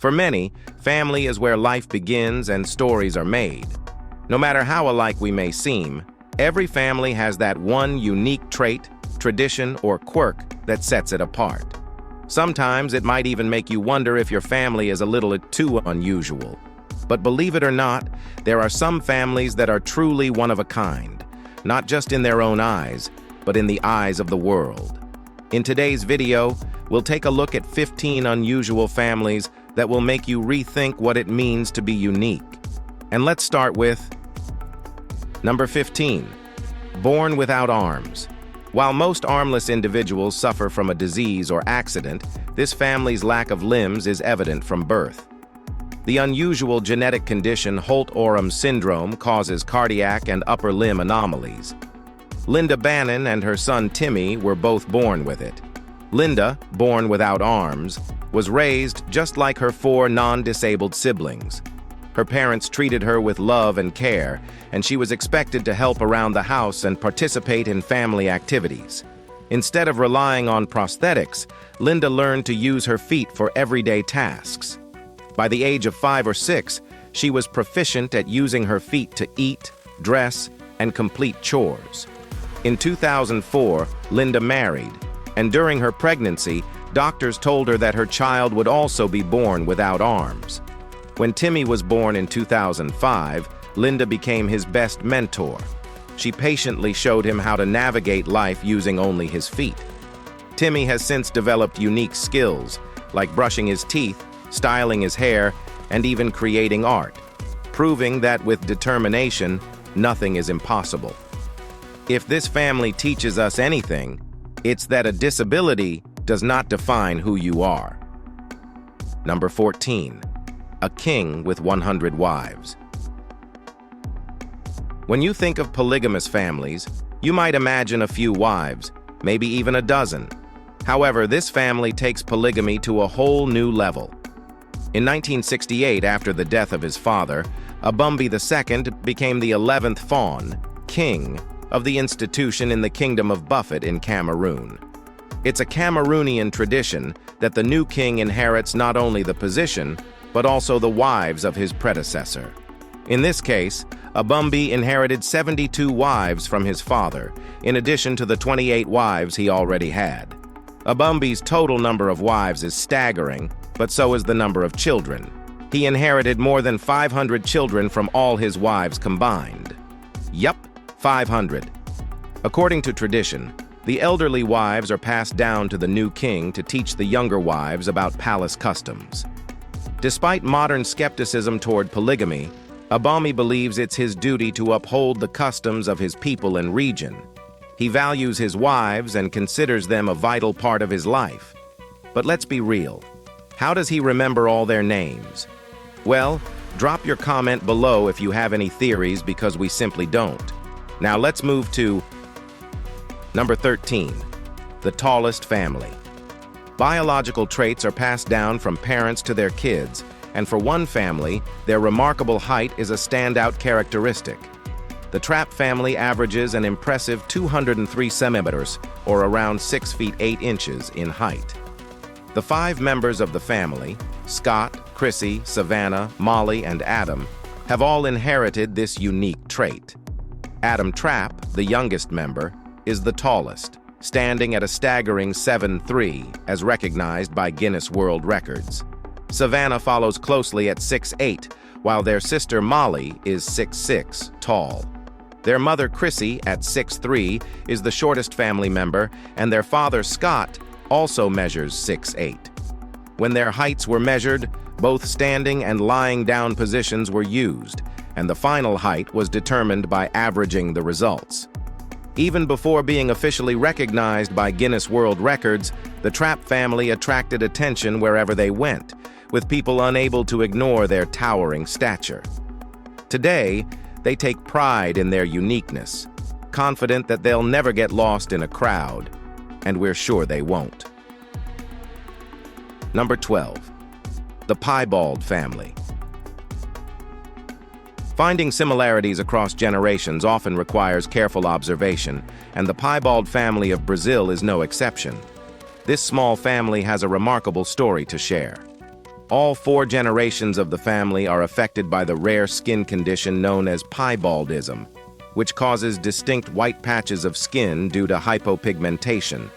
For many, family is where life begins and stories are made. No matter how alike we may seem, every family has that one unique trait, tradition, or quirk that sets it apart. Sometimes it might even make you wonder if your family is a little too unusual. But believe it or not, there are some families that are truly one of a kind, not just in their own eyes, but in the eyes of the world. In today's video, we'll take a look at 15 unusual families that will make you rethink what it means to be unique. And let's start with number 15, born without arms. While most armless individuals suffer from a disease or accident, this family's lack of limbs is evident from birth. The unusual genetic condition Holt-Oram syndrome causes cardiac and upper limb anomalies. Linda Bannon and her son Timmy were both born with it. Linda, born without arms, was raised just like her 4 non-disabled siblings. Her parents treated her with love and care, and she was expected to help around the house and participate in family activities. Instead of relying on prosthetics, Linda learned to use her feet for everyday tasks. By the age of 5 or 6, she was proficient at using her feet to eat, dress, and complete chores. In 2004, Linda married, and during her pregnancy, doctors told her that her child would also be born without arms. When Timmy was born in 2005, Linda became his best mentor. She patiently showed him how to navigate life using only his feet. Timmy has since developed unique skills, like brushing his teeth, styling his hair, and even creating art, proving that with determination, nothing is impossible. If this family teaches us anything, it's that a disability does not define who you are. Number 14, a king with 100 wives. When you think of polygamous families, you might imagine a few wives, maybe even a dozen. However, this family takes polygamy to a whole new level. In 1968, after the death of his father, Abumbi II became the 11th Fawn, king, of the institution in the Kingdom of Buffet in Cameroon. It's a Cameroonian tradition that the new king inherits not only the position, but also the wives of his predecessor. In this case, Abumbi inherited 72 wives from his father, in addition to the 28 wives he already had. Abumbi's total number of wives is staggering, but so is the number of children. He inherited more than 500 children from all his wives combined. Yup, 500. According to tradition, the elderly wives are passed down to the new king to teach the younger wives about palace customs. Despite modern skepticism toward polygamy, Abumbi believes it's his duty to uphold the customs of his people and region. He values his wives and considers them a vital part of his life. But let's be real. How does he remember all their names? Well, drop your comment below if you have any theories, because we simply don't. Now let's move to number 13, the tallest family. Biological traits are passed down from parents to their kids, and for one family, their remarkable height is a standout characteristic. The Trapp family averages an impressive 203 centimeters, or around 6 feet 8 inches in height. The 5 members of the family, Scott, Chrissy, Savannah, Molly, and Adam, have all inherited this unique trait. Adam Trapp, the youngest member, is the tallest, standing at a staggering 7'3", as recognized by Guinness World Records. Savannah follows closely at 6'8", while their sister Molly is 6'6", tall. Their mother Chrissy, at 6'3", is the shortest family member, and their father Scott also measures 6'8". When their heights were measured, both standing and lying down positions were used, and the final height was determined by averaging the results. Even before being officially recognized by Guinness World Records, the Trapp family attracted attention wherever they went, with people unable to ignore their towering stature. Today, they take pride in their uniqueness, confident that they'll never get lost in a crowd, and we're sure they won't. Number 12, the piebald family. Finding similarities across generations often requires careful observation, and the piebald family of Brazil is no exception. This small family has a remarkable story to share. All 4 generations of the family are affected by the rare skin condition known as piebaldism, which causes distinct white patches of skin due to hypopigmentation.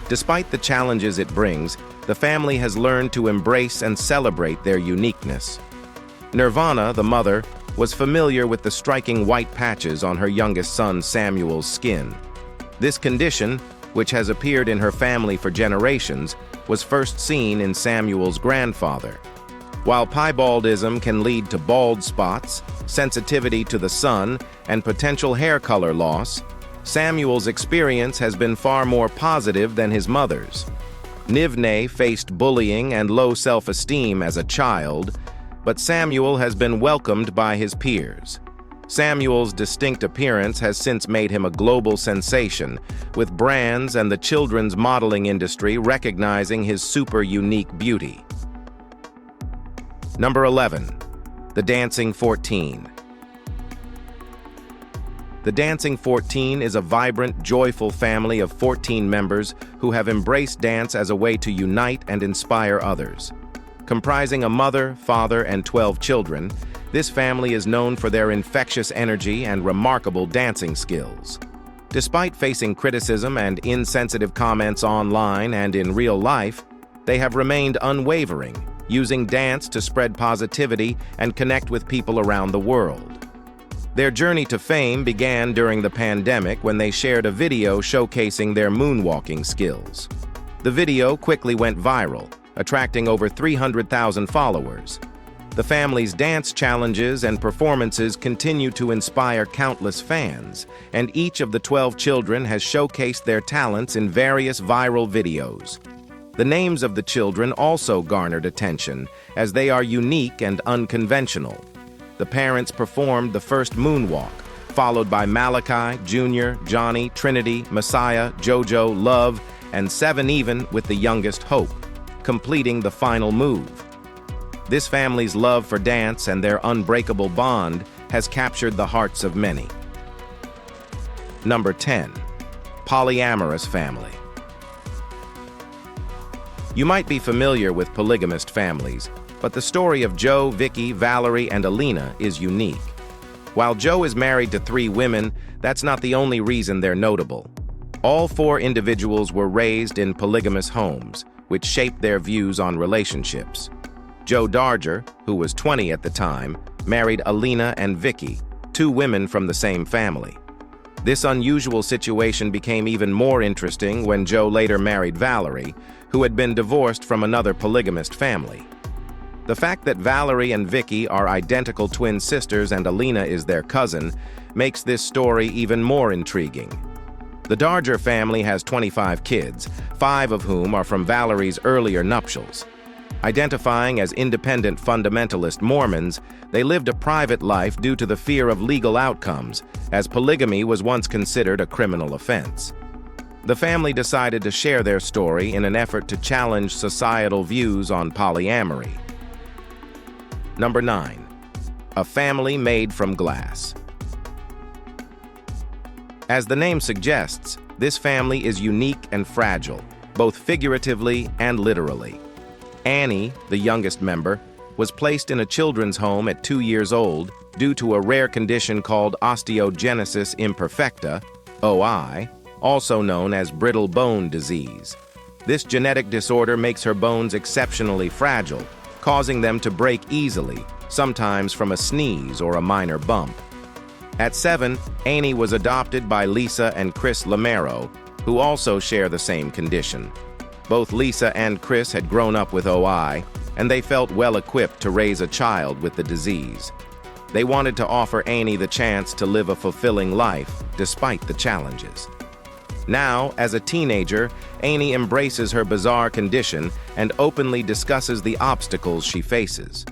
Despite the challenges it brings, the family has learned to embrace and celebrate their uniqueness. Nirvana, the mother, was familiar with the striking white patches on her youngest son Samuel's skin. This condition, which has appeared in her family for generations, was first seen in Samuel's grandfather. While piebaldism can lead to bald spots, sensitivity to the sun, and potential hair color loss, Samuel's experience has been far more positive than his mother's. Nivne faced bullying and low self-esteem as a child, but Samuel has been welcomed by his peers. Samuel's distinct appearance has since made him a global sensation, with brands and the children's modeling industry recognizing his super unique beauty. Number 11. The Dancing 14. The Dancing 14 is a vibrant, joyful family of 14 members who have embraced dance as a way to unite and inspire others. Comprising a mother, father, and 12 children, this family is known for their infectious energy and remarkable dancing skills. Despite facing criticism and insensitive comments online and in real life, they have remained unwavering, using dance to spread positivity and connect with people around the world. Their journey to fame began during the pandemic when they shared a video showcasing their moonwalking skills. The video quickly went viral, attracting over 300,000 followers. The family's dance challenges and performances continue to inspire countless fans, and each of the 12 children has showcased their talents in various viral videos. The names of the children also garnered attention, as they are unique and unconventional. The parents performed the first moonwalk, followed by Malachi, Junior, Johnny, Trinity, Messiah, Jojo, Love, and 7 even with the youngest Hope, completing the final move. This family's love for dance and their unbreakable bond has captured the hearts of many. Number 10. Polyamorous family. You might be familiar with polygamist families, but the story of Joe, Vicky, Valerie, and Alina is unique. While Joe is married to 3 women, that's not the only reason they're notable. All 4 individuals were raised in polygamous homes, which shaped their views on relationships. Joe Darger, who was 20 at the time, married Alina and Vicky, 2 women from the same family. This unusual situation became even more interesting when Joe later married Valerie, who had been divorced from another polygamist family. The fact that Valerie and Vicky are identical twin sisters and Alina is their cousin makes this story even more intriguing. The Darger family has 25 kids, 5 of whom are from Valerie's earlier nuptials. Identifying as independent fundamentalist Mormons, they lived a private life due to the fear of legal outcomes, as polygamy was once considered a criminal offense. The family decided to share their story in an effort to challenge societal views on polyamory. Number 9. A family made from glass. As the name suggests, this family is unique and fragile, both figuratively and literally. Annie, the youngest member, was placed in a children's home at 2 years old due to a rare condition called osteogenesis imperfecta, OI, also known as brittle bone disease. This genetic disorder makes her bones exceptionally fragile, causing them to break easily, sometimes from a sneeze or a minor bump. At 7, Annie was adopted by Lisa and Chris Lamero, who also share the same condition. Both Lisa and Chris had grown up with OI, and they felt well equipped to raise a child with the disease. They wanted to offer Annie the chance to live a fulfilling life, despite the challenges. Now, as a teenager, Annie embraces her bizarre condition and openly discusses the obstacles she faces.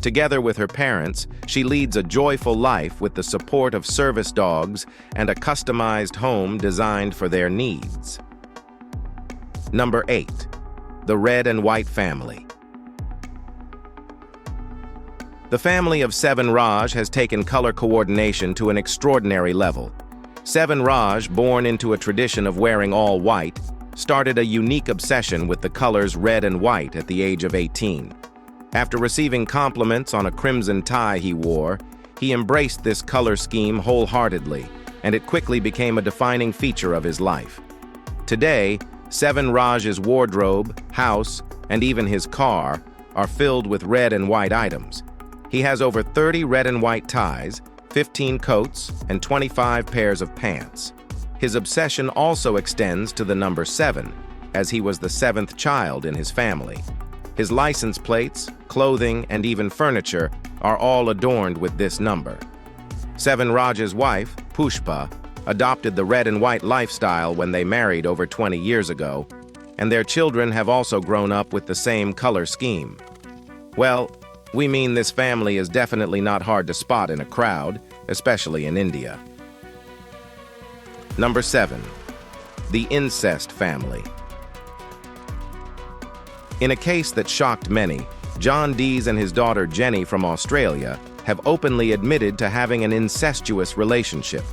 Together with her parents, she leads a joyful life with the support of service dogs and a customized home designed for their needs. Number 8. The Red and White Family. The family of Seven Raj has taken color coordination to an extraordinary level. Seven Raj, born into a tradition of wearing all white, started a unique obsession with the colors red and white at the age of 18. After receiving compliments on a crimson tie he wore, he embraced this color scheme wholeheartedly, and it quickly became a defining feature of his life. Today, Seven Raj's wardrobe, house, and even his car are filled with red and white items. He has over 30 red and white ties, 15 coats, and 25 pairs of pants. His obsession also extends to the number 7, as he was the 7th child in his family. His license plates, clothing, and even furniture are all adorned with this number. Seven Raj's wife, Pushpa, adopted the red and white lifestyle when they married over 20 years ago, and their children have also grown up with the same color scheme. Well, we mean this family is definitely not hard to spot in a crowd, especially in India. Number 7. The incest family. In a case that shocked many, John Dees and his daughter Jenny from Australia have openly admitted to having an incestuous relationship.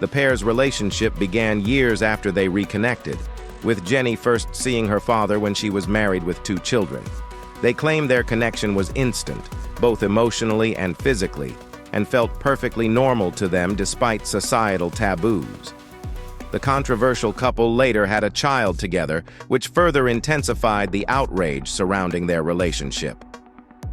The pair's relationship began years after they reconnected, with Jenny first seeing her father when she was married with 2 children. They claim their connection was instant, both emotionally and physically, and felt perfectly normal to them despite societal taboos. The controversial couple later had a child together, which further intensified the outrage surrounding their relationship.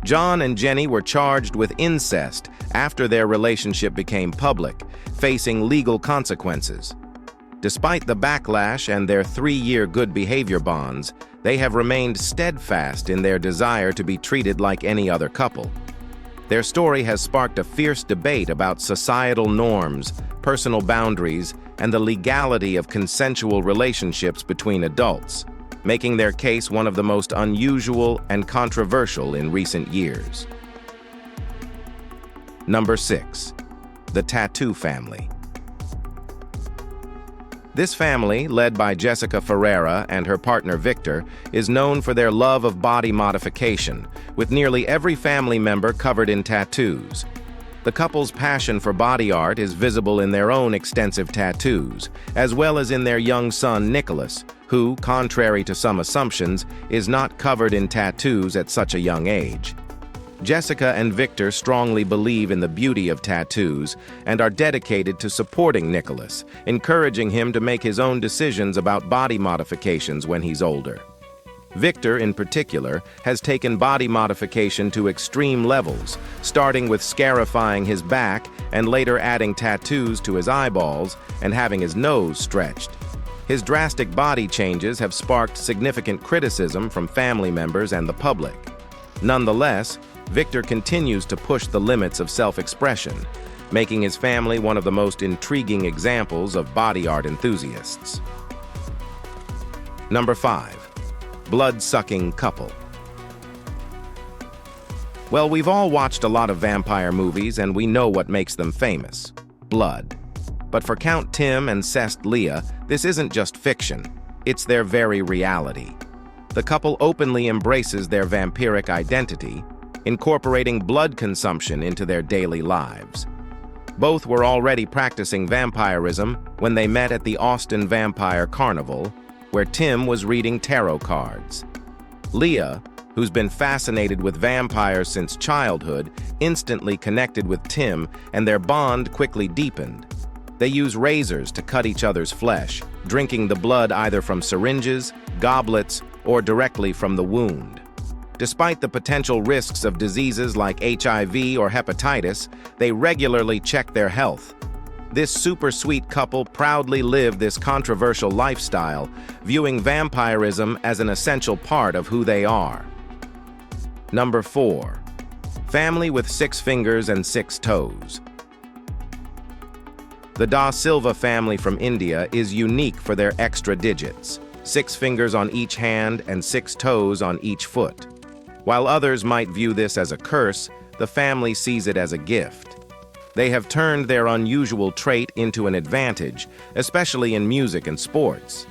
John and Jenny were charged with incest after their relationship became public, facing legal consequences. Despite the backlash and their 3-year good behavior bonds, they have remained steadfast in their desire to be treated like any other couple. Their story has sparked a fierce debate about societal norms, personal boundaries, and the legality of consensual relationships between adults, making their case one of the most unusual and controversial in recent years. Number 6. The tattoo family. This family, led by Jessica Ferreira and her partner Victor, is known for their love of body modification, with nearly every family member covered in tattoos. The couple's passion for body art is visible in their own extensive tattoos, as well as in their young son Nicholas, who, contrary to some assumptions, is not covered in tattoos at such a young age. Jessica and Victor strongly believe in the beauty of tattoos and are dedicated to supporting Nicholas, encouraging him to make his own decisions about body modifications when he's older. Victor, in particular, has taken body modification to extreme levels, starting with scarifying his back and later adding tattoos to his eyeballs and having his nose stretched. His drastic body changes have sparked significant criticism from family members and the public. Nonetheless, Victor continues to push the limits of self-expression, making his family one of the most intriguing examples of body art enthusiasts. Number 5. Blood-sucking couple. Well, we've all watched a lot of vampire movies and we know what makes them famous: blood. But for Count Tim and Cest Leah, this isn't just fiction, it's their very reality. The couple openly embraces their vampiric identity, incorporating blood consumption into their daily lives. Both were already practicing vampirism when they met at the Austin Vampire Carnival, where Tim was reading tarot cards. Leah, who's been fascinated with vampires since childhood, instantly connected with Tim, and their bond quickly deepened. They use razors to cut each other's flesh, drinking the blood either from syringes, goblets, or directly from the wound. Despite the potential risks of diseases like HIV or hepatitis, they regularly check their health. This super sweet couple proudly live this controversial lifestyle, viewing vampirism as an essential part of who they are. Number 4. Family with 6 fingers and 6 toes. The Da Silva family from India is unique for their extra digits, 6 fingers on each hand and 6 toes on each foot. While others might view this as a curse, the family sees it as a gift. They have turned their unusual trait into an advantage, especially in music and sports.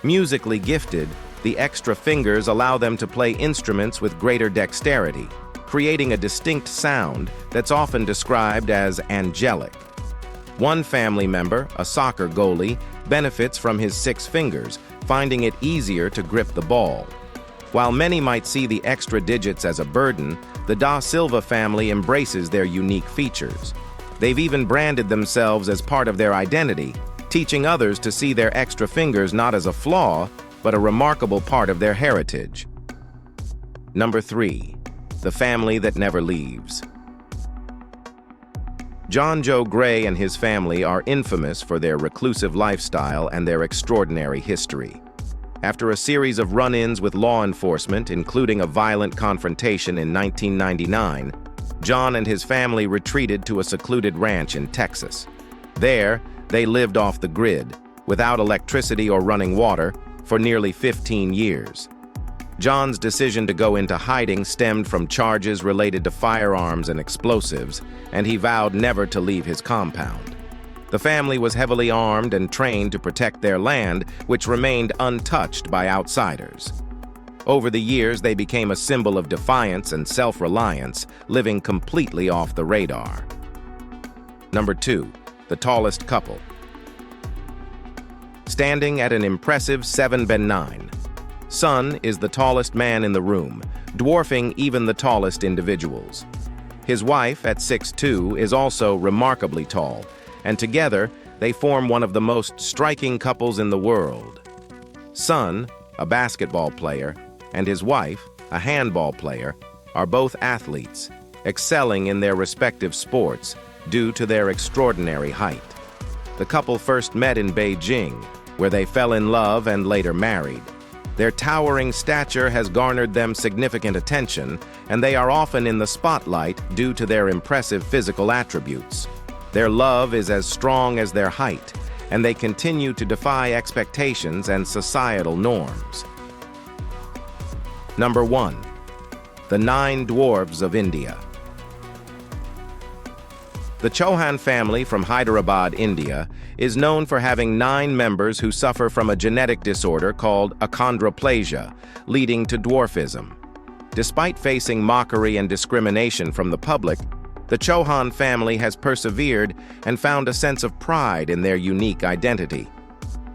Musically gifted, the extra fingers allow them to play instruments with greater dexterity, creating a distinct sound that's often described as angelic. One family member, a soccer goalie, benefits from his 6 fingers, finding it easier to grip the ball. While many might see the extra digits as a burden, the Da Silva family embraces their unique features. They've even branded themselves as part of their identity, teaching others to see their extra fingers not as a flaw, but a remarkable part of their heritage. Number 3. The family that never leaves. John Joe Gray and his family are infamous for their reclusive lifestyle and their extraordinary history. After a series of run-ins with law enforcement, including a violent confrontation in 1999, John and his family retreated to a secluded ranch in Texas. There, they lived off the grid, without electricity or running water, for nearly 15 years. John's decision to go into hiding stemmed from charges related to firearms and explosives, and he vowed never to leave his compound. The family was heavily armed and trained to protect their land, which remained untouched by outsiders. Over the years, they became a symbol of defiance and self-reliance, living completely off the radar. Number 2. The tallest couple. Standing at an impressive 7'9", Son is the tallest man in the room, dwarfing even the tallest individuals. His wife, at 6'2", is also remarkably tall, and together they form one of the most striking couples in the world. Son, a basketball player, and his wife, a handball player, are both athletes, excelling in their respective sports due to their extraordinary height. The couple first met in Beijing, where they fell in love and later married. Their towering stature has garnered them significant attention, and they are often in the spotlight due to their impressive physical attributes. Their love is as strong as their height, and they continue to defy expectations and societal norms. Number 1. The 9 Dwarves of India. The Chauhan family from Hyderabad, India, is known for having 9 members who suffer from a genetic disorder called achondroplasia, leading to dwarfism. Despite facing mockery and discrimination from the public, the Chauhan family has persevered and found a sense of pride in their unique identity.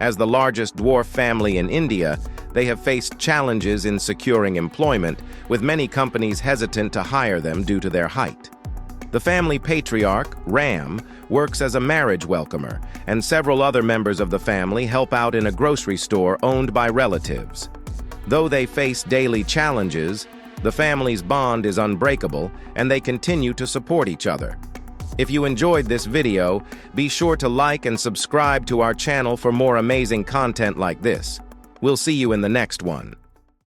As the largest dwarf family in India, they have faced challenges in securing employment, with many companies hesitant to hire them due to their height. The family patriarch, Ram, works as a marriage welcomer, and several other members of the family help out in a grocery store owned by relatives. Though they face daily challenges, the family's bond is unbreakable, and they continue to support each other. If you enjoyed this video, be sure to like and subscribe to our channel for more amazing content like this. We'll see you in the next one.